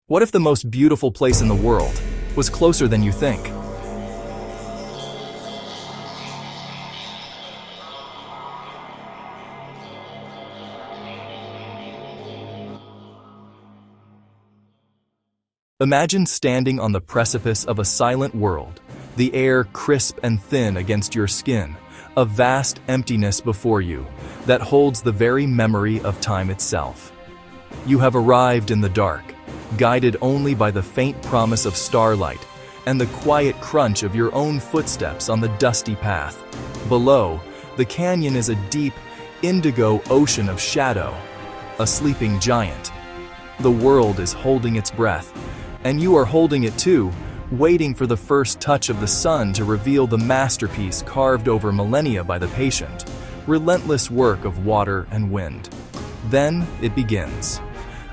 What if the most beautiful place in the world was closer than you think? Imagine standing on the precipice of a silent world, the air crisp and thin against your skin, a vast emptiness before you that holds the very memory of time itself. You have arrived in the dark, guided only by the faint promise of starlight and the quiet crunch of your own footsteps on the dusty path. Below, the canyon is a deep, indigo ocean of shadow, a sleeping giant. The world is holding its breath, and you are holding it too, waiting for the first touch of the sun to reveal the masterpiece carved over millennia by the patient, relentless work of water and wind. Then it begins.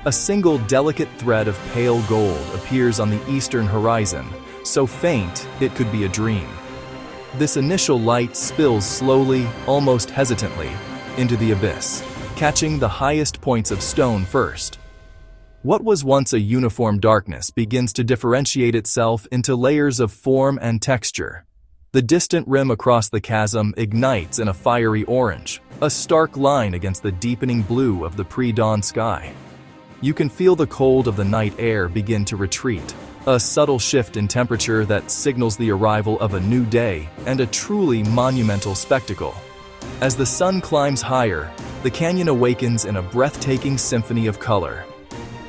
A single delicate thread of pale gold appears on the eastern horizon, so faint it could be a dream. This initial light spills slowly, almost hesitantly, into the abyss, catching the highest points of stone first. What was once a uniform darkness begins to differentiate itself into layers of form and texture. The distant rim across the chasm ignites in a fiery orange, a stark line against the deepening blue of the pre-dawn sky. You can feel the cold of the night air begin to retreat, a subtle shift in temperature that signals the arrival of a new day and a truly monumental spectacle. As the sun climbs higher, the canyon awakens in a breathtaking symphony of color.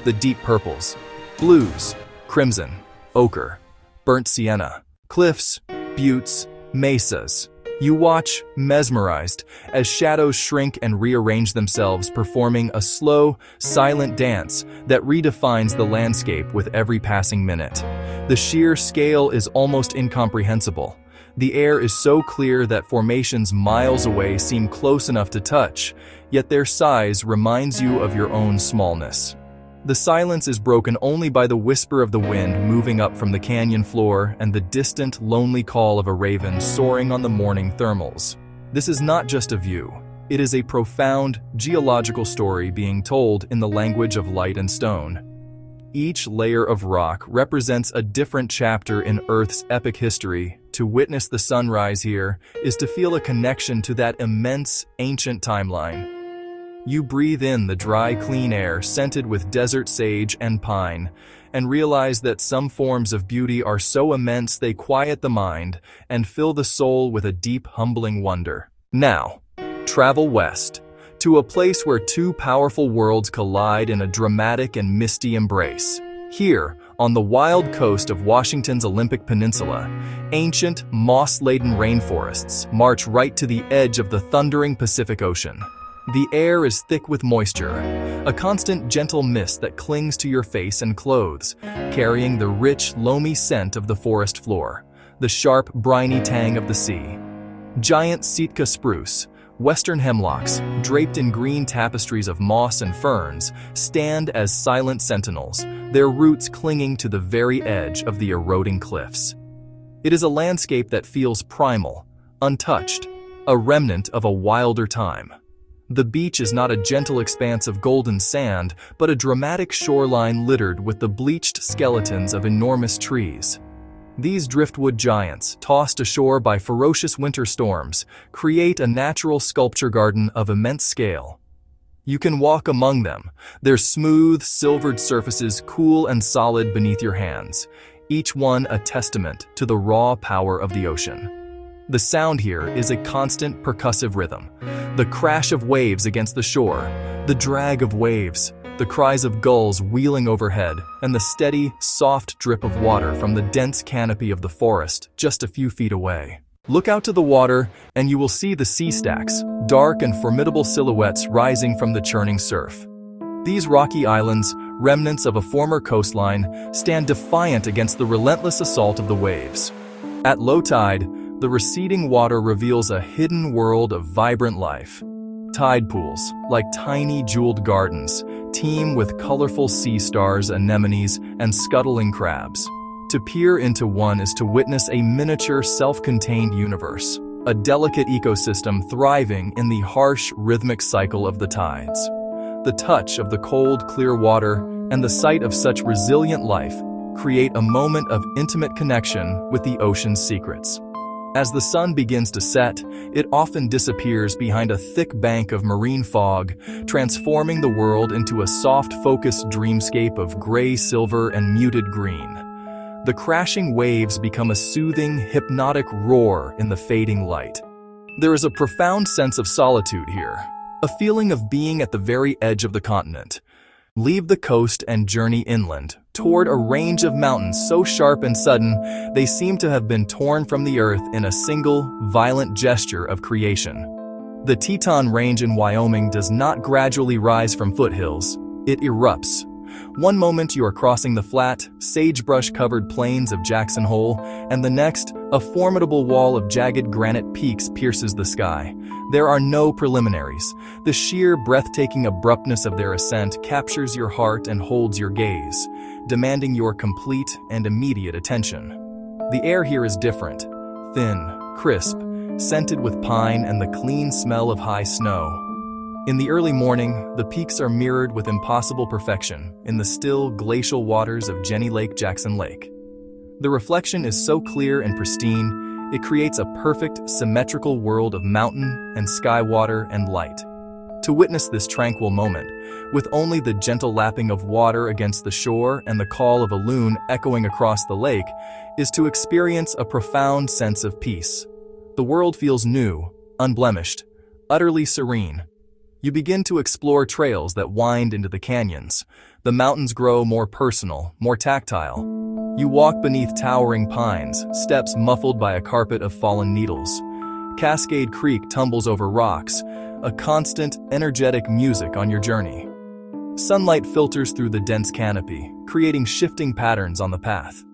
The deep purples, blues, crimson, ochre, burnt sienna, cliffs, buttes, mesas. You watch, mesmerized, as shadows shrink and rearrange themselves, performing a slow, silent dance that redefines the landscape with every passing minute. The sheer scale is almost incomprehensible. The air is so clear that formations miles away seem close enough to touch, yet their size reminds you of your own smallness. The silence is broken only by the whisper of the wind moving up from the canyon floor and the distant, lonely call of a raven soaring on the morning thermals. This is not just a view. It is a profound, geological story being told in the language of light and stone. Each layer of rock represents a different chapter in Earth's epic history. To witness the sunrise here is to feel a connection to that immense, ancient timeline. You breathe in the dry, clean air scented with desert sage and pine, and realize that some forms of beauty are so immense they quiet the mind and fill the soul with a deep, humbling wonder. Now, travel west, to a place where two powerful worlds collide in a dramatic and misty embrace. Here, on the wild coast of Washington's Olympic Peninsula, ancient, moss-laden rainforests march right to the edge of the thundering Pacific Ocean. The air is thick with moisture, a constant gentle mist that clings to your face and clothes, carrying the rich, loamy scent of the forest floor, the sharp, briny tang of the sea. Giant Sitka spruce, western hemlocks, draped in green tapestries of moss and ferns, stand as silent sentinels, their roots clinging to the very edge of the eroding cliffs. It is a landscape that feels primal, untouched, a remnant of a wilder time. The beach is not a gentle expanse of golden sand, but a dramatic shoreline littered with the bleached skeletons of enormous trees. These driftwood giants, tossed ashore by ferocious winter storms, create a natural sculpture garden of immense scale. You can walk among them, their smooth, silvered surfaces cool and solid beneath your hands, each one a testament to the raw power of the ocean. The sound here is a constant percussive rhythm. The crash of waves against the shore, the drag of waves, the cries of gulls wheeling overhead, and the steady, soft drip of water from the dense canopy of the forest just a few feet away. Look out to the water, and you will see the sea stacks, dark and formidable silhouettes rising from the churning surf. These rocky islands, remnants of a former coastline, stand defiant against the relentless assault of the waves. At low tide, the receding water reveals a hidden world of vibrant life. Tide pools, like tiny jeweled gardens, teem with colorful sea stars, anemones, and scuttling crabs. To peer into one is to witness a miniature, self-contained universe, a delicate ecosystem thriving in the harsh, rhythmic cycle of the tides. The touch of the cold, clear water, and the sight of such resilient life create a moment of intimate connection with the ocean's secrets. As the sun begins to set, it often disappears behind a thick bank of marine fog, transforming the world into a soft, focused dreamscape of gray, silver, and muted green. The crashing waves become a soothing, hypnotic roar in the fading light. There is a profound sense of solitude here, a feeling of being at the very edge of the continent. Leave the coast and journey inland, toward a range of mountains so sharp and sudden they seem to have been torn from the earth in a single, violent gesture of creation. The Teton Range in Wyoming does not gradually rise from foothills, it erupts. One moment you are crossing the flat, sagebrush-covered plains of Jackson Hole, and the next, a formidable wall of jagged granite peaks pierces the sky. There are no preliminaries. The sheer, breathtaking abruptness of their ascent captures your heart and holds your gaze, demanding your complete and immediate attention. The air here is different, thin, crisp, scented with pine and the clean smell of high snow. In the early morning, the peaks are mirrored with impossible perfection in the still, glacial waters of Jenny Lake, Jackson Lake. The reflection is so clear and pristine, it creates a perfect, symmetrical world of mountain and sky water and light. To witness this tranquil moment, with only the gentle lapping of water against the shore and the call of a loon echoing across the lake, is to experience a profound sense of peace. The world feels new, unblemished, utterly serene. You begin to explore trails that wind into the canyons. The mountains grow more personal, more tactile. You walk beneath towering pines, steps muffled by a carpet of fallen needles. Cascade Creek tumbles over rocks, a constant, energetic music on your journey. Sunlight filters through the dense canopy, creating shifting patterns on the path.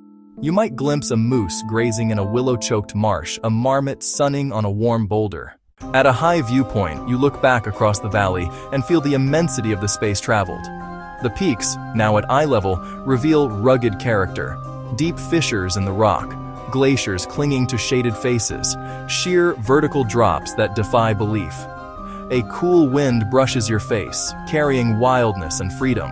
You might glimpse a moose grazing in a willow-choked marsh, a marmot sunning on a warm boulder. At a high viewpoint, you look back across the valley and feel the immensity of the space traveled. The peaks, now at eye level, reveal rugged character. Deep fissures in the rock, glaciers clinging to shaded faces, sheer vertical drops that defy belief. A cool wind brushes your face, carrying wildness and freedom.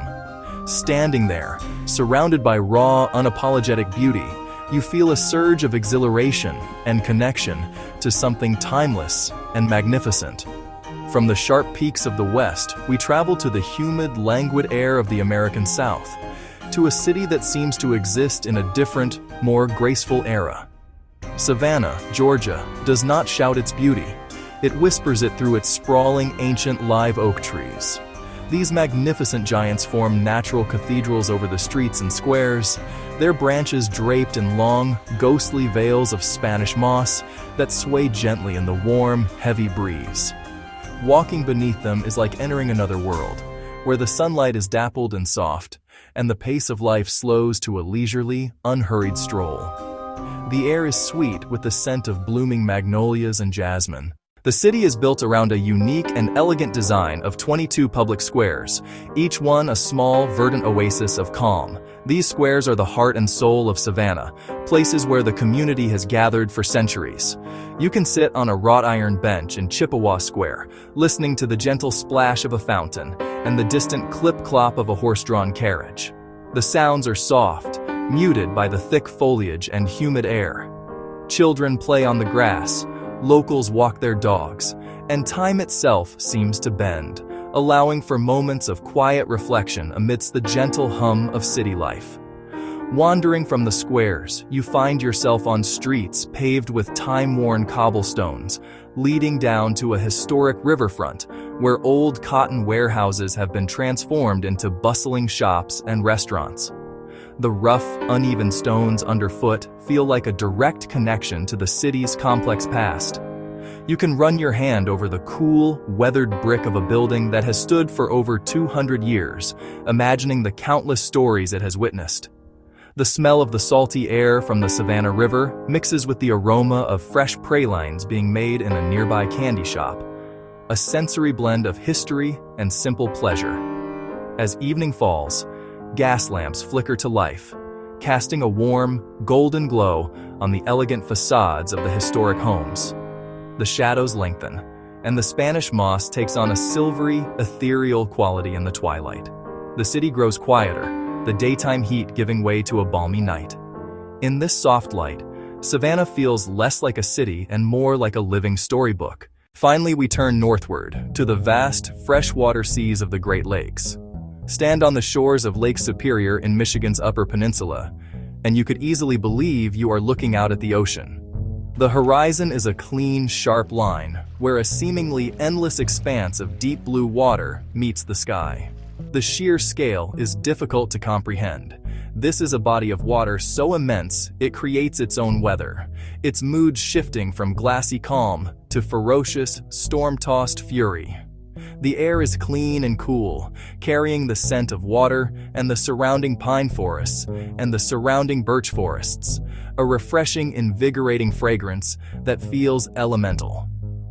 Standing there, surrounded by raw, unapologetic beauty, you feel a surge of exhilaration and connection to something timeless and magnificent. From the sharp peaks of the West, we travel to the humid, languid air of the American South, to a city that seems to exist in a different, more graceful era. Savannah, Georgia, does not shout its beauty. It whispers it through its sprawling, ancient live oak trees. These magnificent giants form natural cathedrals over the streets and squares, their branches draped in long, ghostly veils of Spanish moss that sway gently in the warm, heavy breeze. Walking beneath them is like entering another world, where the sunlight is dappled and soft, and the pace of life slows to a leisurely, unhurried stroll. The air is sweet with the scent of blooming magnolias and jasmine. The city is built around a unique and elegant design of 22 public squares, each one a small, verdant oasis of calm. These squares are the heart and soul of Savannah, places where the community has gathered for centuries. You can sit on a wrought iron bench in Chippewa Square, listening to the gentle splash of a fountain and the distant clip-clop of a horse-drawn carriage. The sounds are soft, muted by the thick foliage and humid air. Children play on the grass, locals walk their dogs, and time itself seems to bend, allowing for moments of quiet reflection amidst the gentle hum of city life. Wandering from the squares, you find yourself on streets paved with time-worn cobblestones, leading down to a historic riverfront where old cotton warehouses have been transformed into bustling shops and restaurants. The rough, uneven stones underfoot feel like a direct connection to the city's complex past. You can run your hand over the cool, weathered brick of a building that has stood for over 200 years, imagining the countless stories it has witnessed. The smell of the salty air from the Savannah River mixes with the aroma of fresh pralines being made in a nearby candy shop, a sensory blend of history and simple pleasure. As evening falls, gas lamps flicker to life, casting a warm, golden glow on the elegant facades of the historic homes. The shadows lengthen, and the Spanish moss takes on a silvery, ethereal quality in the twilight. The city grows quieter, the daytime heat giving way to a balmy night. In this soft light, Savannah feels less like a city and more like a living storybook. Finally, we turn northward, to the vast, freshwater seas of the Great Lakes. Stand on the shores of Lake Superior in Michigan's Upper Peninsula, and you could easily believe you are looking out at the ocean. The horizon is a clean, sharp line, where a seemingly endless expanse of deep blue water meets the sky. The sheer scale is difficult to comprehend. This is a body of water so immense it creates its own weather, its mood shifting from glassy calm to ferocious, storm-tossed fury. The air is clean and cool, carrying the scent of water and the surrounding pine forests and the surrounding birch forests, a refreshing, invigorating fragrance that feels elemental.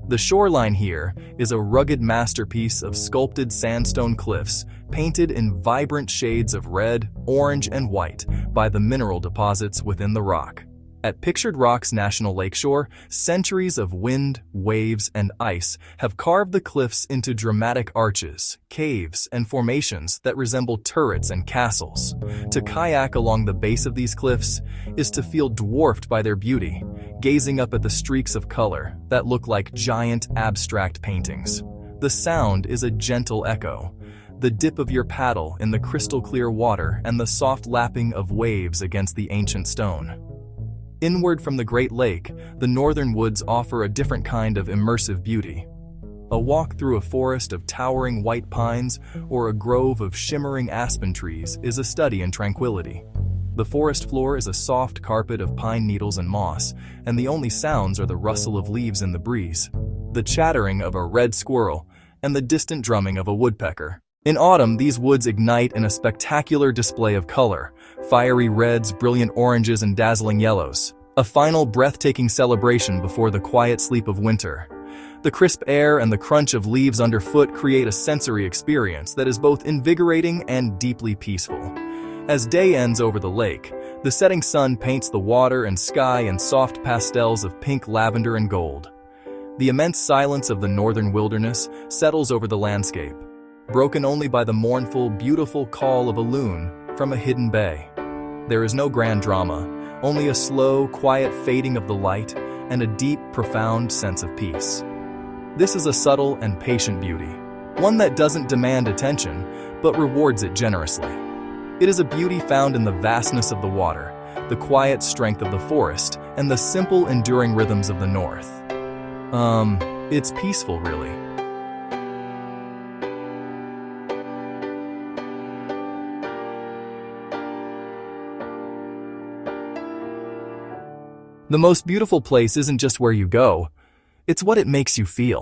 The shoreline here is a rugged masterpiece of sculpted sandstone cliffs painted in vibrant shades of red, orange, and white by the mineral deposits within the rock. At Pictured Rocks National Lakeshore, centuries of wind, waves, and ice have carved the cliffs into dramatic arches, caves, and formations that resemble turrets and castles. To kayak along the base of these cliffs is to feel dwarfed by their beauty, gazing up at the streaks of color that look like giant abstract paintings. The sound is a gentle echo, the dip of your paddle in the crystal-clear water and the soft lapping of waves against the ancient stone. Inward from the Great Lake, the northern woods offer a different kind of immersive beauty. A walk through a forest of towering white pines or a grove of shimmering aspen trees is a study in tranquility. The forest floor is a soft carpet of pine needles and moss, and the only sounds are the rustle of leaves in the breeze, the chattering of a red squirrel, and the distant drumming of a woodpecker. In autumn, these woods ignite in a spectacular display of color, fiery reds, brilliant oranges, and dazzling yellows. A final breathtaking celebration before the quiet sleep of winter. The crisp air and the crunch of leaves underfoot create a sensory experience that is both invigorating and deeply peaceful. As day ends over the lake, the setting sun paints the water and sky in soft pastels of pink, lavender, and gold. The immense silence of the northern wilderness settles over the landscape, broken only by the mournful, beautiful call of a loon from a hidden bay. There is no grand drama, only a slow, quiet fading of the light and a deep, profound sense of peace. This is a subtle and patient beauty, one that doesn't demand attention, but rewards it generously. It is a beauty found in the vastness of the water, the quiet strength of the forest, and the simple, enduring rhythms of the north. It's peaceful, really. The most beautiful place isn't just where you go, it's what it makes you feel.